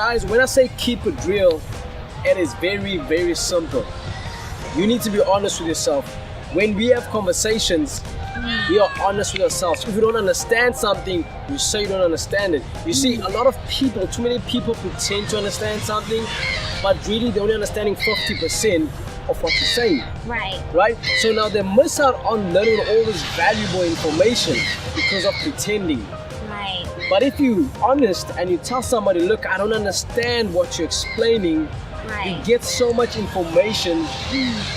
guys, when I say keep it real, it is very, very simple. You need to be honest with yourself. When we have conversations, we are honest with ourselves. If you don't understand something, you say you don't understand it. You see, a lot of people, too many people pretend to understand something, but really they're only understanding 50% of what you're saying. Right? So now they miss out on learning all this valuable information because of pretending. But if you're honest and you tell somebody, look, I don't understand what you're explaining, you get so much information,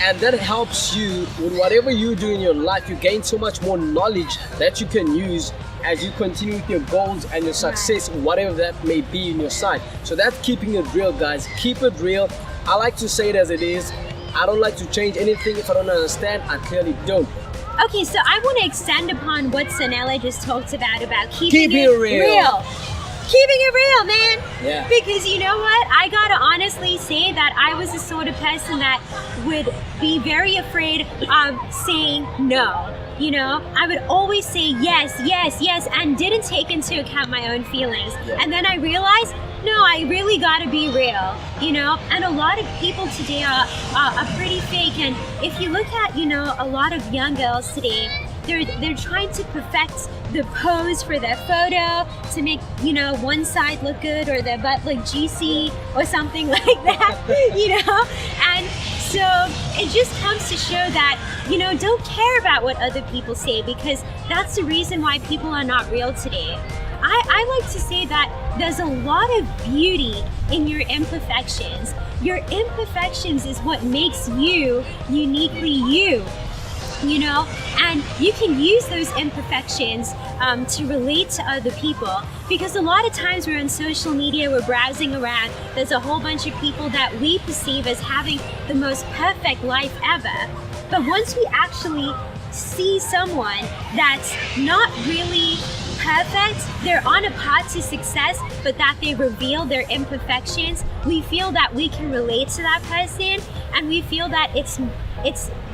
and that helps you with whatever you do in your life. You gain so much more knowledge that you can use as you continue with your goals and your success, whatever that may be in your side. So that's keeping it real, guys. Keep it real. I like to say it as it is. I don't like to change anything. If I don't understand, I clearly don't. Okay, so I want to extend upon what Sanella just talked about keeping Keep it real. Keeping it real, man. Yeah. Because you know what? I gotta honestly say that I was the sort of person that would be very afraid of saying no. You know, I would always say yes, yes, yes, and didn't take into account my own feelings. Yeah. And then I realized, no, I really gotta be real, you know? And a lot of people today are pretty fake. And if you look at, you know, a lot of young girls today, they're trying to perfect the pose for their photo to make, you know, one side look good or their butt look juicy or something like that, you know? And so it just comes to show that, you know, don't care about what other people say, because that's the reason why people are not real today. I like to say that there's a lot of beauty in your imperfections. Your imperfections is what makes you uniquely you. You know, and you can use those imperfections to relate to other people, because a lot of times we're on social media, we're browsing around, there's a whole bunch of people that we perceive as having the most perfect life ever. But once we actually see someone that's not really perfect, they're on a path to success, but that they reveal their imperfections, we feel that we can relate to that person, and we feel that it's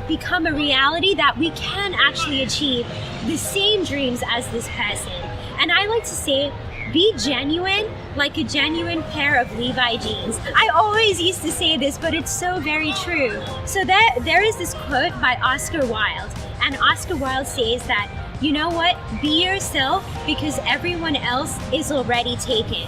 become a reality that we can actually achieve the same dreams as this person. And I like to say, be genuine, like a genuine pair of Levi jeans. I always used to say this, but it's so very true. So there is this quote by Oscar Wilde, and Oscar Wilde says that, you know what, be yourself, because everyone else is already taken.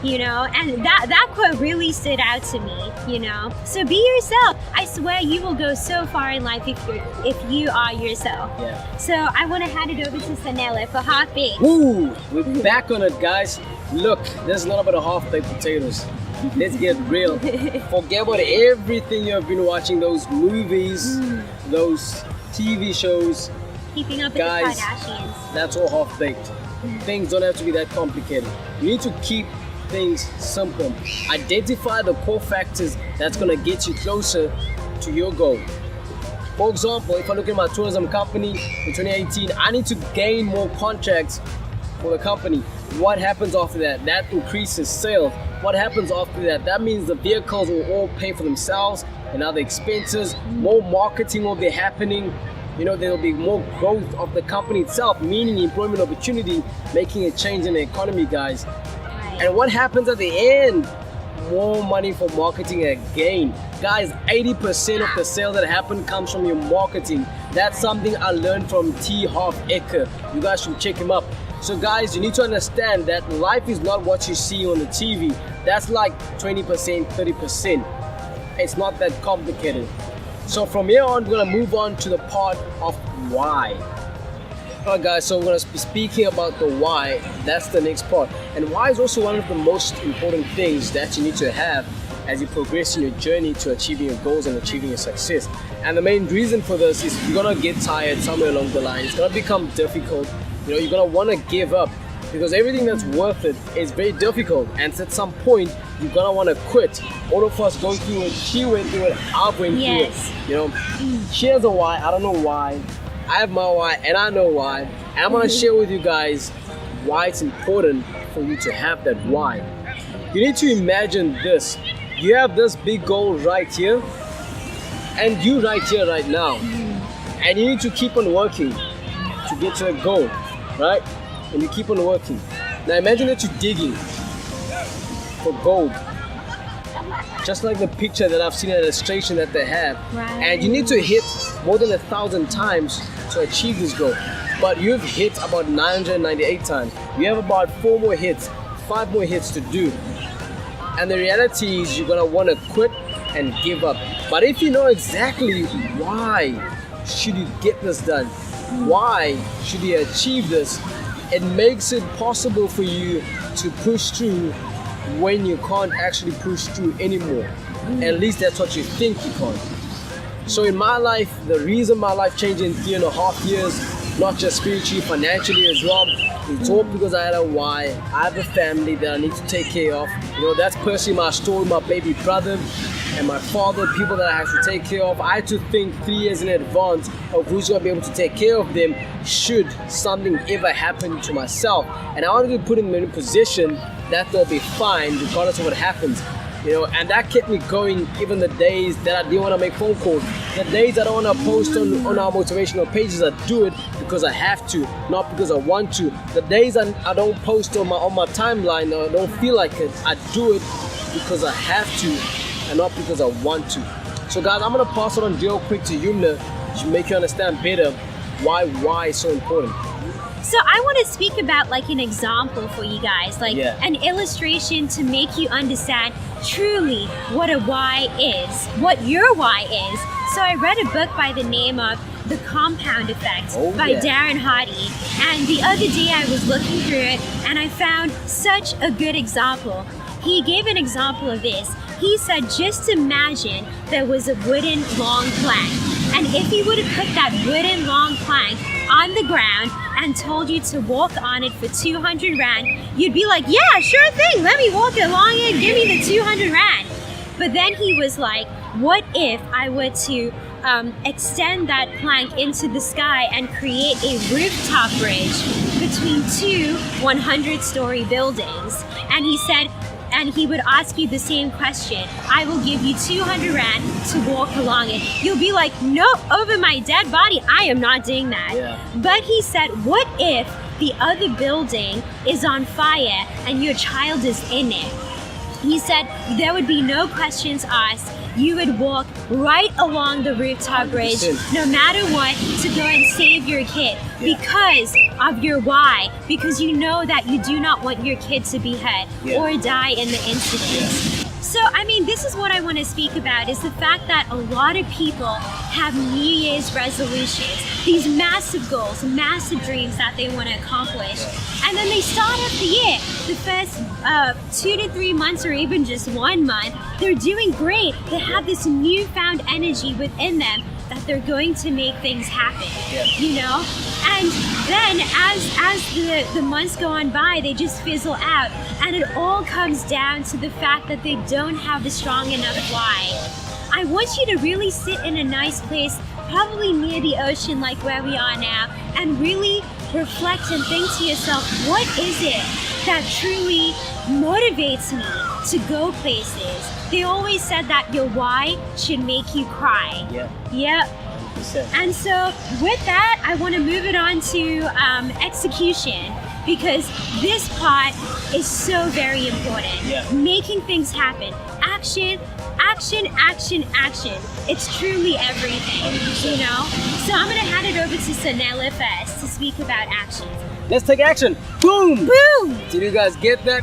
You know, and that quote really stood out to me, you know. So be yourself. I swear you will go so far in life if you are yourself. So I want to hand it over to Sanella for half baked. Ooh, we're back on it, guys. Look, there's a lot about half baked potatoes. Let's get real. Forget about everything you have been watching, those movies, those TV shows. Keeping up guys, with the Kardashians. That's all half baked. Things don't have to be that complicated. You need to keep things simple. Identify the core factors that's gonna get you closer to your goal. For example, if I look at my tourism company in 2018, I need to gain more contracts for the company. What happens after that? That increases sales. What happens after that? That means the vehicles will all pay for themselves and other expenses. More marketing will be happening. You know, there will be more growth of the company itself, meaning employment opportunity, making a change in the economy, guys. And what happens at the end? More money for marketing again. Guys, 80% of the sales that happen comes from your marketing. That's something I learned from T. Harv Eker. You guys should check him up. So guys, you need to understand that life is not what you see on the TV. That's like 20%, 30%. It's not that complicated. So from here on, we're gonna move on to the part of why. Alright guys, so we're going to be speaking about the why. That's the next part. And why is also one of the most important things that you need to have as you progress in your journey to achieving your goals and achieving your success. And the main reason for this is you're going to get tired somewhere along the line. It's going to become difficult. You know, you're going to want to give up, because everything that's worth it is very difficult. And at some point, you're going to want to quit. All of us go through it. She went through it. I went through it. You know, she has a why. I don't know why. I have my why, and I know why. And I'm gonna share with you guys why it's important for you to have that why. You need to imagine this. You have this big goal right here, and you right here, right now. And you need to keep on working to get to that goal, right? And you keep on working. Now imagine that you're digging. for gold. Just like the picture that I've seen, an illustration that they have. Right. And you need to hit more than 1,000 times to achieve this goal. But you've hit about 998 times. You have about 4 more hits, 5 more hits to do. And the reality is you're gonna wanna quit and give up. But if you know exactly why should you get this done, why should you achieve this, it makes it possible for you to push through when you can't actually push through anymore. At least that's what you think you can't. So in my life, the reason my life changed in 3.5 years, not just spiritually, financially as well, it's all because I had a why. I have a family that I need to take care of. You know, that's personally my story, my baby brother and my father, people that I have to take care of. I had to think 3 years in advance of who's gonna be able to take care of them should something ever happen to myself. And I wanted to put them in a position that they'll be fine regardless of what happens. You know, and that kept me going even the days that I didn't want to make phone calls. The days I don't want to post on our motivational pages, I do it because I have to, not because I want to. The days I don't post on my timeline, or I don't feel like it, I do it because I have to and not because I want to. So guys, I'm going to pass it on real quick to Yumna to make you understand better why is so important. So I want to speak about like an example for you guys, like an illustration to make you understand truly what a why is, what your why is. So I read a book by the name of The Compound Effect by Darren Hardy. And the other day I was looking through it and I found such a good example. He gave an example of this. He said, just imagine there was a wooden long plank. And if you would have put that wooden long plank on the ground and told you to walk on it for 200 Rand, you'd be like, yeah, sure thing, let me walk along it, give me the 200 Rand. But then he was like, what if I were to extend that plank into the sky and create a rooftop bridge between 2 100-story buildings? And he said, and he would ask you the same question. I will give you 200 Rand to walk along it. You'll be like, nope, over my dead body, I am not doing that. Yeah. But he said, what if the other building is on fire and your child is in it? He said there would be no questions asked. You would walk right along the rooftop bridge, no matter what, to go and save your kid because of your why, because you know that you do not want your kid to be hurt or die in the incident. So, I mean, this is what I want to speak about, is the fact that a lot of people have New Year's resolutions, these massive goals, massive dreams that they want to accomplish. And then they start off the year, the first 2 to 3 months or even just 1 month, they're doing great. They have this newfound energy within them that they're going to make things happen, you know? And then as the months go on by, they just fizzle out. And it all comes down to the fact that they don't have a strong enough why. I want you to really sit in a nice place, probably near the ocean like where we are now, and really reflect and think to yourself, what is it that truly motivates me to go places? They always said that your why should make you cry. Yep. And so with that, I want to move it on to execution, because this part is so very important. Making things happen. Action, action, action, action. It's truly everything, you know? So I'm going to hand it over to Sanella first to speak about action. Let's take action. Boom! Boom! Did you guys get that?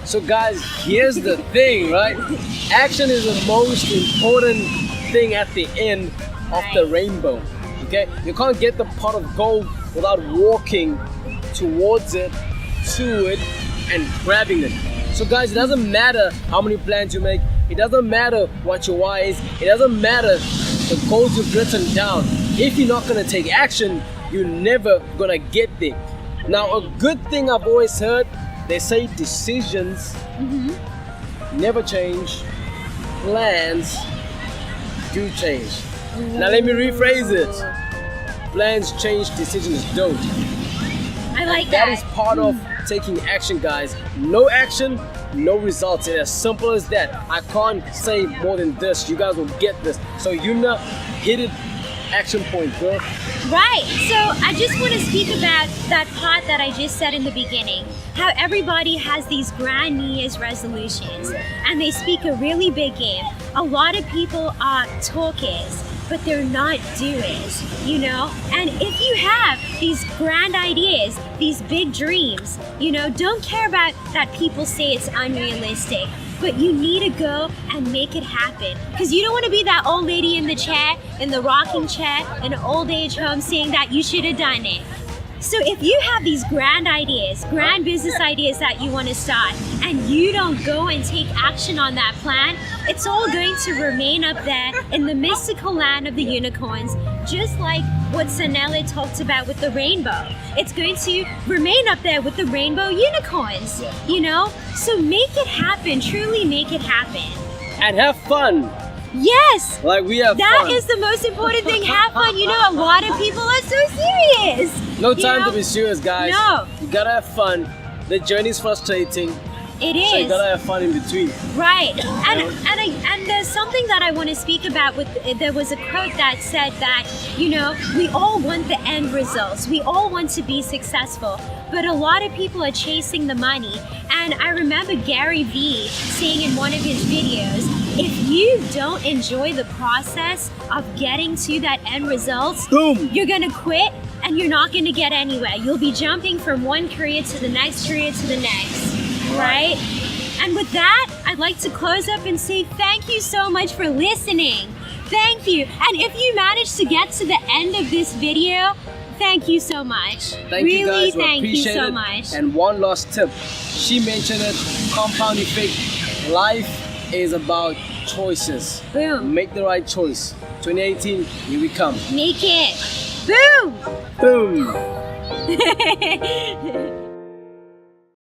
So guys, here's the thing, right? Action is the most important thing at the end of the rainbow, okay? You can't get the pot of gold without walking towards it, to it, and grabbing it. So guys, it doesn't matter how many plans you make. It doesn't matter what your why is. It doesn't matter the goals you've written down. If you're not gonna take action, you're never gonna get there. Now, a good thing I've always heard, they say decisions never change, plans do change. Now let me rephrase it. Plans change, decisions don't. I like that. That is part of taking action, guys. No action, no results. It's as simple as that. I can't say more than this. You guys will get this. So Yumna, hit it. Action point, girl. Right. So I just want to speak about that part that I just said in the beginning. How everybody has these grand New Year's resolutions and they speak a really big game. A lot of people are talkers, but they're not doers, you know? And if you have these grand ideas, these big dreams, you know, don't care about that people say it's unrealistic. But you need to go and make it happen. Because you don't want to be that old lady in the chair, in the rocking chair, in an old age home saying that you should have done it. So if you have these grand ideas, grand business ideas that you want to start, and you don't go and take action on that plan, it's all going to remain up there in the mystical land of the unicorns, just like what Sanelle talked about with the rainbow. It's going to remain up there with the rainbow unicorns, you know? So make it happen, truly make it happen. And have fun. Yes! Like we have That fun. is the most important thing. Have fun. You know, a lot of people are so serious. No time to be serious, guys. No. You gotta have fun. The journey's frustrating. It So you is. gotta have fun in between. Right. And there's something that I want to speak about there was a quote that said that, you know, we all want the end results. We all want to be successful. But a lot of people are chasing the money. And I remember Gary Vee saying in one of his videos, if you don't enjoy the process of getting to that end result, Boom. you're gonna quit and you're not gonna get anywhere. You'll be jumping from one career to the next career to the next, right? And with that, I'd like to close up and say thank you so much for listening. Thank you. And if you managed to get to the end of this video, thank you so much. Thank really, you guys. We thank you appreciate so it. much. And one last tip. She mentioned it. Compound effect. Life is about choices. Boom. Make the right choice. 2018, here we come. Make it. Boom! Boom.